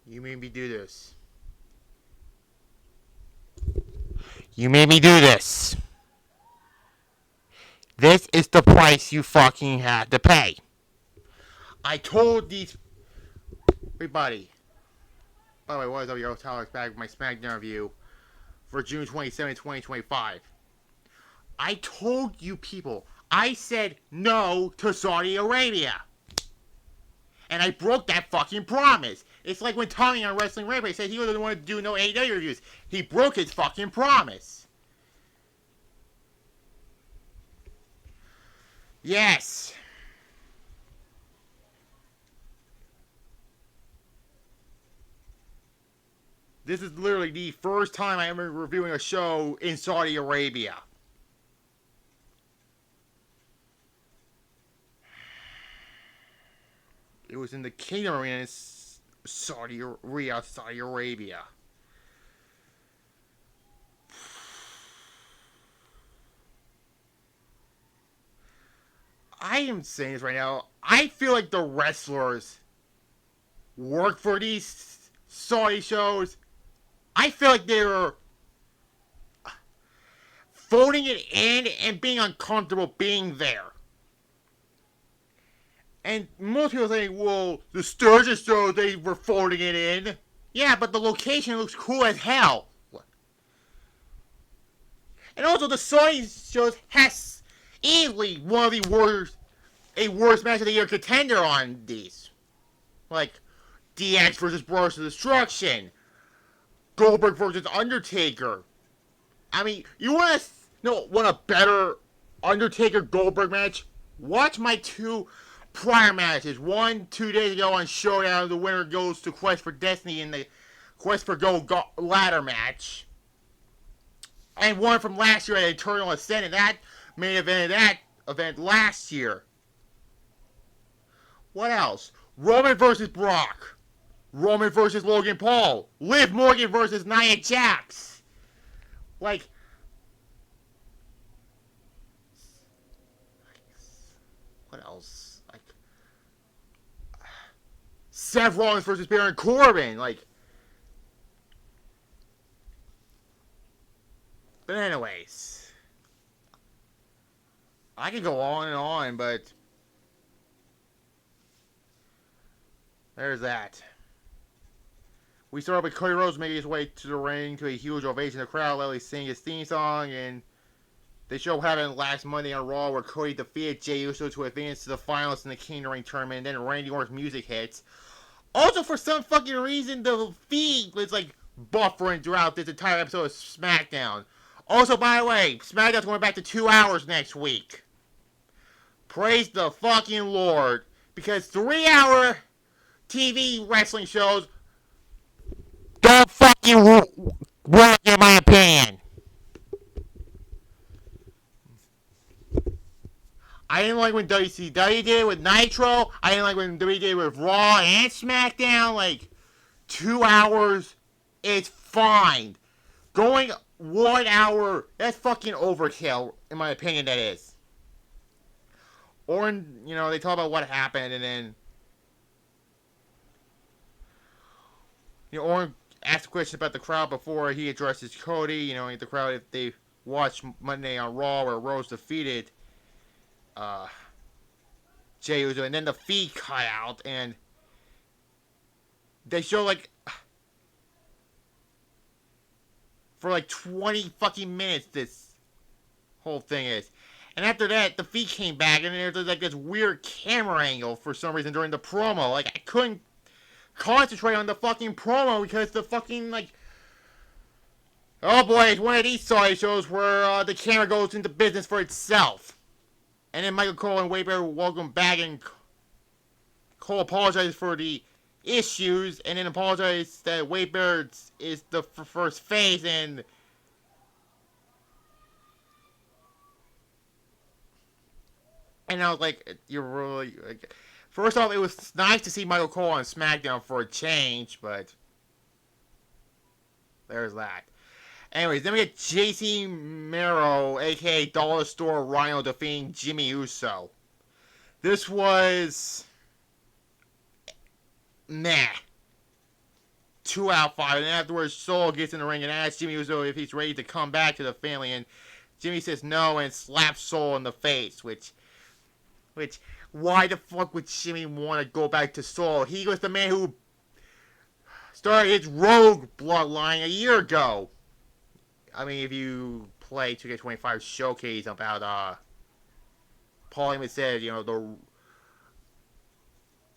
You made me do this. You made me do this. This is the price you fucking had to pay. I told these everybody. By the way, what is up, your Tyler's back with my SmackDown review for June 27, 2025. I told you people, I said no to Saudi Arabia. And I broke that fucking promise. It's like when Tommy on Wrestling Rampage said he didn't want to do no AEW reviews. He broke his fucking promise. Yes. This is literally the first time I am reviewing a show in Saudi Arabia. It was in the Kingdom Arena in Saudi Arabia. I am saying this right now. I feel like the wrestlers work for these Saudi shows. I feel like they were phoning it in and being uncomfortable being there. And most people think, well, the Sturgis show, they were phoning it in. Yeah, but the location looks cool as hell. And also, the Saudi shows has easily one of the worst match of the year contender on these. Like, DX versus Brothers of Destruction. Goldberg versus Undertaker. I mean, you want a better Undertaker Goldberg match? Watch my two prior matches. One 2 days ago on Showdown, the winner goes to Quest for Destiny in the Quest for Gold ladder match. And one from last year at Eternal Ascent, and that main event of that event last year. What else? Roman versus Brock. Roman versus Logan Paul. Liv Morgan versus Nia Jax. Like, what else? Like, Seth Rollins versus Baron Corbin. Like, but anyways, I could go on and on, but there's that. We start with Cody Rhodes making his way to the ring to a huge ovation. The crowd literally singing his theme song, and the show happened last Monday on Raw where Cody defeated Jey Uso to advance to the finals in the King of the Ring tournament, and then Randy Orton's music hits. Also, for some fucking reason, the feed was like buffering throughout this entire episode of SmackDown. Also, by the way, SmackDown's going back to 2 hours next week. Praise the fucking Lord. Because 3-hour TV wrestling shows don't fucking work, in my opinion. I didn't like when WCW did it with Nitro. I didn't like when WWE did it with Raw and SmackDown. Like, 2 hours is fine. Going 1 hour, that's fucking overkill, in my opinion, that is. Or, they talk about what happened, and then, Orton asked a question about the crowd before he addresses Cody. The crowd, if they watched Monday on Raw where Rose defeated Jey Uso, and then the feed cut out, and they show like for like 20 fucking minutes this whole thing is. And after that, the feed came back, and there's like this weird camera angle for some reason during the promo. Like, I couldn't concentrate on the fucking promo because the fucking, like, oh boy, it's one of these side shows where the camera goes into business for itself. And then Michael Cole and Wade Barrett welcome back, and Cole apologizes for the issues, and then apologizes that Wade Barrett is the first face, and I was like, you're really... Like, first off, it was nice to see Michael Cole on SmackDown for a change, but there's that. Anyways, then we get JC Mero, aka Dollar Store Rhino, defeating Jimmy Uso. This was meh. 2 out of 5. And then afterwards, Solo gets in the ring and asks Jimmy Uso if he's ready to come back to the family. And Jimmy says no and slaps Solo in the face. Which, why the fuck would Jimmy want to go back to Solo? He was the man who started his rogue bloodline a year ago. I mean, if you play 2K25 Showcase about, Paul Heyman said, the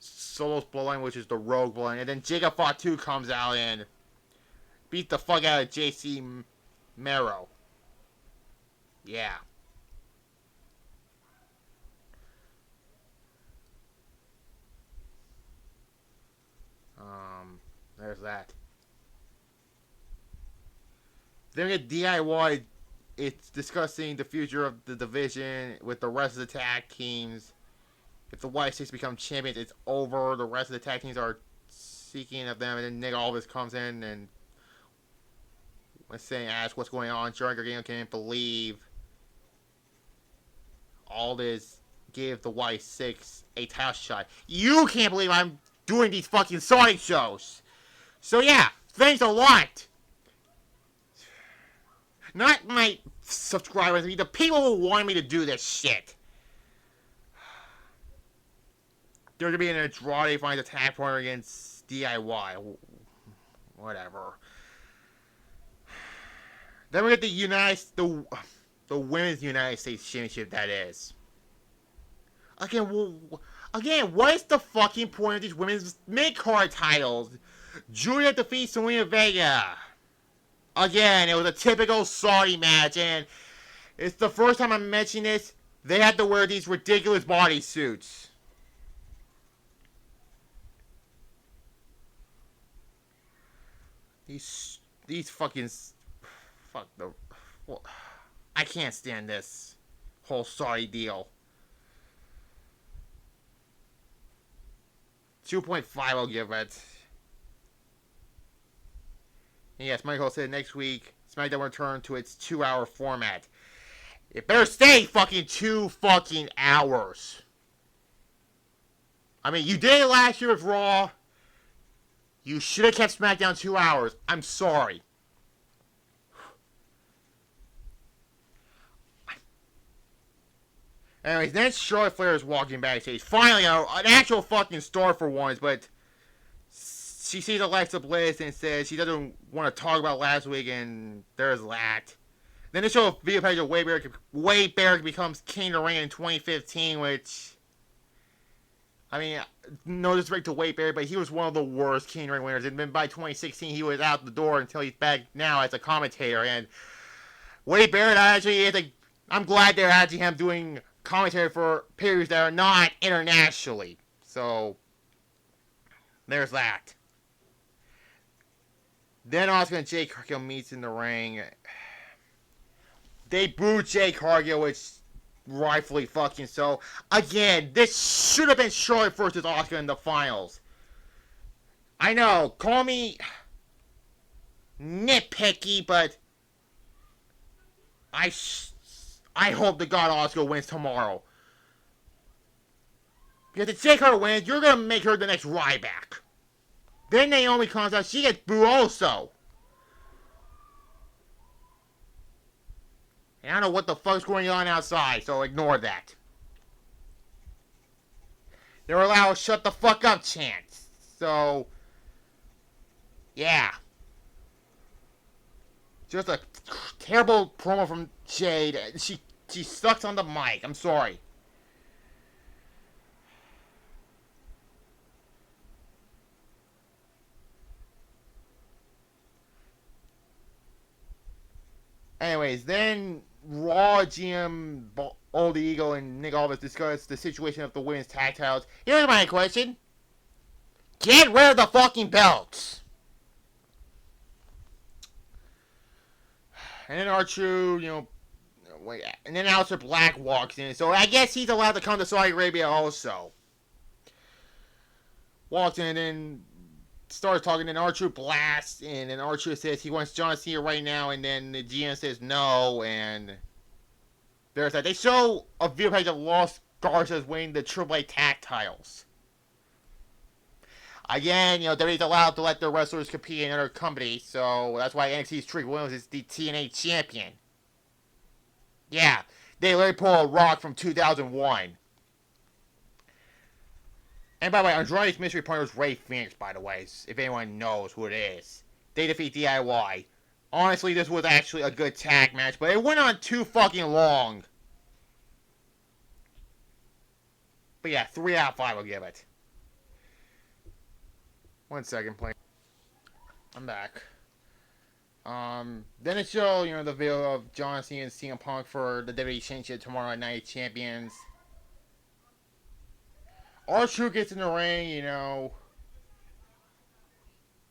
Solo's bloodline, which is the rogue bloodline, and then Jacob Fatu comes out and beat the fuck out of JC Mero. Yeah. There's that. Then we get DIY. It's discussing the future of the division with the rest of the tag teams. If the White Six become champions, it's over. The rest of the tag teams are seeking of them, and then Nick Aldis comes in and asks what's going on. John Gargano can't believe Aldis gave the White Six a title shot. You can't believe I'm doing these fucking Sonic shows. So yeah, thanks a lot. Not my subscribers, the people who wanted me to do this shit. There's gonna be an Andrade finds a tag partner against DIY. Whatever. Then we get the Women's United States Championship, that is. Again, what is the fucking point of these women's mid-card titles? Julia defeats Selena Vega. Again, it was a typical Saudi match, and it's the first time I'm mentioning this. They had to wear these ridiculous bodysuits. These fucking... Fuck the... Well, I can't stand this whole Saudi deal. 2.5 I'll give it. And yes, Michael said next week SmackDown will return to its 2-hour format. It better stay fucking 2 fucking hours. I mean, you did it last year with Raw. You should have kept SmackDown 2 hours. I'm sorry. Anyways, then Charlotte Flair is walking backstage. Finally, an actual fucking star for once, but she sees Alexa Bliss and says she doesn't want to talk about last week, and there's that. Then they show a video page of Wade Barrett becomes King of the Ring in 2015, which, I mean, no disrespect to Wade Barrett, but he was one of the worst King of the Ring winners. And then by 2016, he was out the door until he's back now as a commentator. And Wade Barrett I'm glad they're actually him doing commentary for periods that are not internationally. So, there's that. Then Oscar and Jay Cargill meets in the ring. They boo Jay Cargill, which rightfully fucking so. Again, this should have been Charlotte versus Oscar in the finals. I know, call me nitpicky, but I hope to God Oscar wins tomorrow. Because if Jay Cargill wins, you're going to make her the next Ryback. Then Naomi comes out, she gets booed also. And I don't know what the fuck's going on outside, so ignore that. They're allowed a shut the fuck up chance. So, yeah. Just a terrible promo from Jade. She sucks on the mic. I'm sorry. Anyways, then Raw GM Old Eagle and Nick Aldis discuss the situation of the women's tag titles. Here's my question. Get rid of the fucking belts. And then R-Truth, and then Aleister Black walks in. So I guess he's allowed to come to Saudi Arabia also. Walks in and then starts talking, and R-Truth blasts, and then R-Truth says he wants John Cena right now, and then the GM says no, and there's that. They show a video page of Los Garcias winning the AAA tag titles. Again, WWE's allowed to let their wrestlers compete in other companies, so that's why NXT's Trick Williams is the TNA champion. Yeah, they literally pull a Rock from 2001. And by the way, Andrade's mystery partner is Ray Phoenix, by the way, if anyone knows who it is. They defeat DIY. Honestly, this was actually a good tag match, but it went on too fucking long. But yeah, 3 out of 5 I'll give it. 1 second, please. I'm back. Then it showed, the video of John Cena and CM Punk for the WWE Championship Tomorrow Night Champions. R-Truth gets in the ring,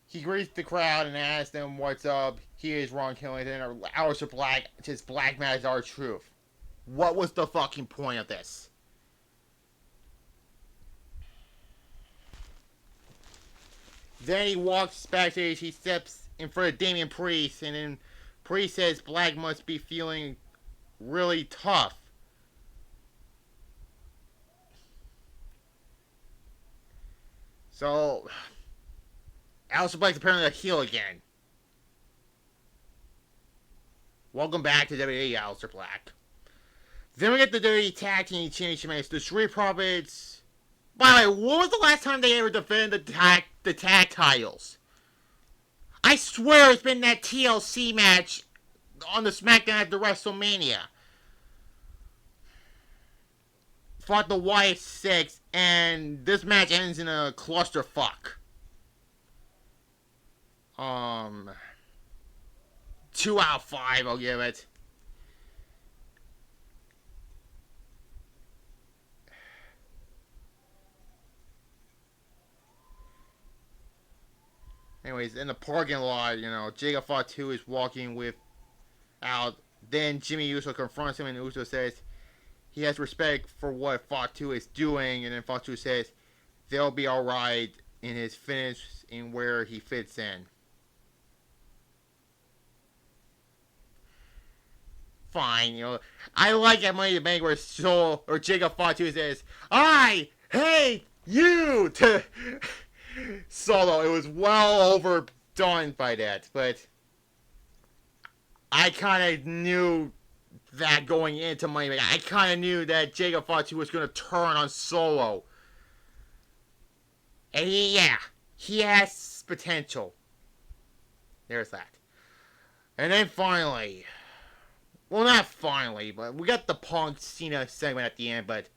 He greets the crowd and asks them what's up. He is Ron Killington. Aleister Black just black matches R-Truth. What was the fucking point of this? Then he walks backstage. He steps in front of Damian Priest, and then Priest says Black must be feeling really tough. So, Aleister Black's apparently a heel again. Welcome back to WWE, Aleister Black. Then we get the WWE Tag Team Championship match. The Street Profits. By the way, what was the last time they ever defended the tag titles? I swear it's been that TLC match on the SmackDown after WrestleMania. Fought the Wyatt Six, and this match ends in a clusterfuck. 2 out of 5, I'll give it. Anyways, in the parking lot, Jacob Fatu is walking out. Then Jimmy Uso confronts him, and Uso says he has respect for what Fatu is doing, and then Fatu says they'll be alright in his finish in where he fits in. Fine, I like at Money in the Bank where Jacob Fatu says, I hate you to Solo. It was well overdone by that, but I kind of knew that going into Money in the Bank. I kind of knew that Jacob Fatu was going to turn on Solo. And he has potential. There's that. And then finally, well, not finally, but we got the Punk Cena segment at the end, but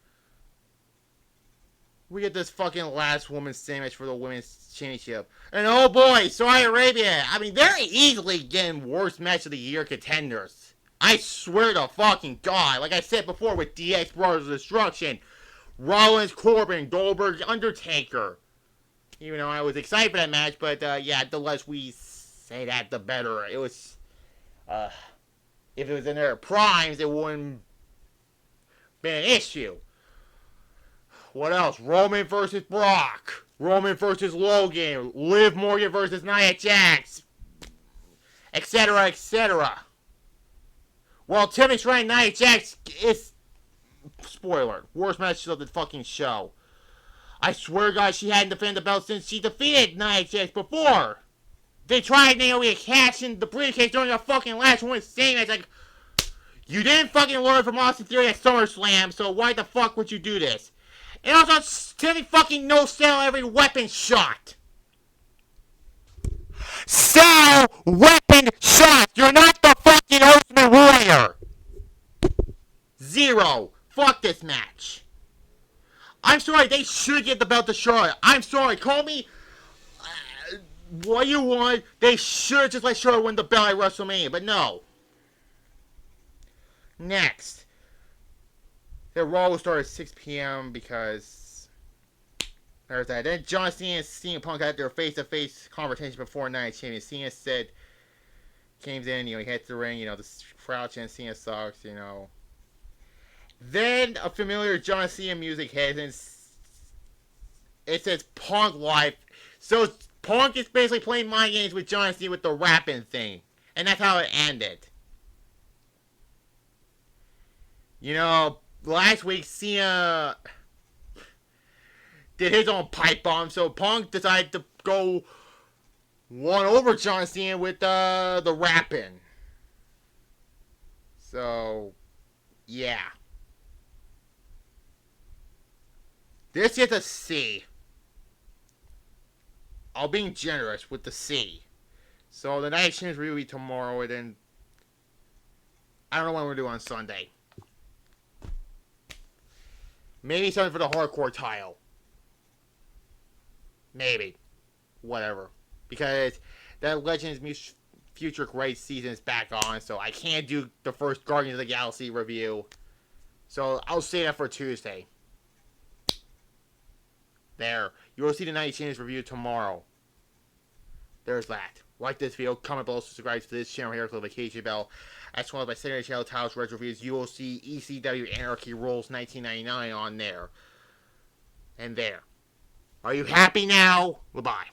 we get this fucking last woman's sandwich for the women's championship. And oh boy, Saudi Arabia, they're easily getting worst match of the year contenders. I swear to fucking God, like I said before with DX Brothers of Destruction, Rollins, Corbin, Goldberg, Undertaker. Even though I was excited for that match, but the less we say that, the better. It was, if it was in their primes, it wouldn't be an issue. What else? Roman versus Brock. Roman versus Logan. Liv Morgan versus Nia Jax. Etc., etc. Well, Timmy's right, Nia Jax is, spoiler, worst match of the fucking show. I swear to God, she hadn't defended the belt since she defeated Nia Jax before. They tried Naomi to cash in the briefcase during the fucking last one saying it's like, you didn't fucking learn from Austin Theory at SummerSlam, so why the fuck would you do this? And also, Timmy fucking no-sell every weapon shot. Sell weapon shots! You're not the fucking Ultimate Warrior! 0. Fuck this match. I'm sorry, they should get the belt to Charlotte. I'm sorry, call me what you want. They should just let Charlotte win the belt at WrestleMania, but no. Next. The Raw will start at 6 p.m. because there's that. Then John Cena and CM Punk had their face-to-face confrontation before Night Champion. Cena said, came in, he hits the ring, the crowd chants, Cena sucks, Then a familiar John Cena music hits, and it says Punk Life. So Punk is basically playing mind games with John Cena with the rapping thing. And that's how it ended. Last week, Cena did his own pipe bomb, so Punk decided to go one over John Cena with the rapping. So, yeah. This is a C. I'm being generous with the C. So the night exchange will be tomorrow, and then I don't know when we're doing on Sunday. Maybe something for the hardcore tile. Maybe. Whatever. Because that Legends Future Great season is back on, so I can't do the first Guardians of the Galaxy review. So I'll save that for Tuesday. There. You will see the Night Exchange review tomorrow. There's that. Like this video, comment below, subscribe to this channel here, click the notification bell. As well as my secondary channel, Tiles Retro Reviews, you will see ECW Anarchy Rules 1999 on there. And there. Are you happy now? Goodbye.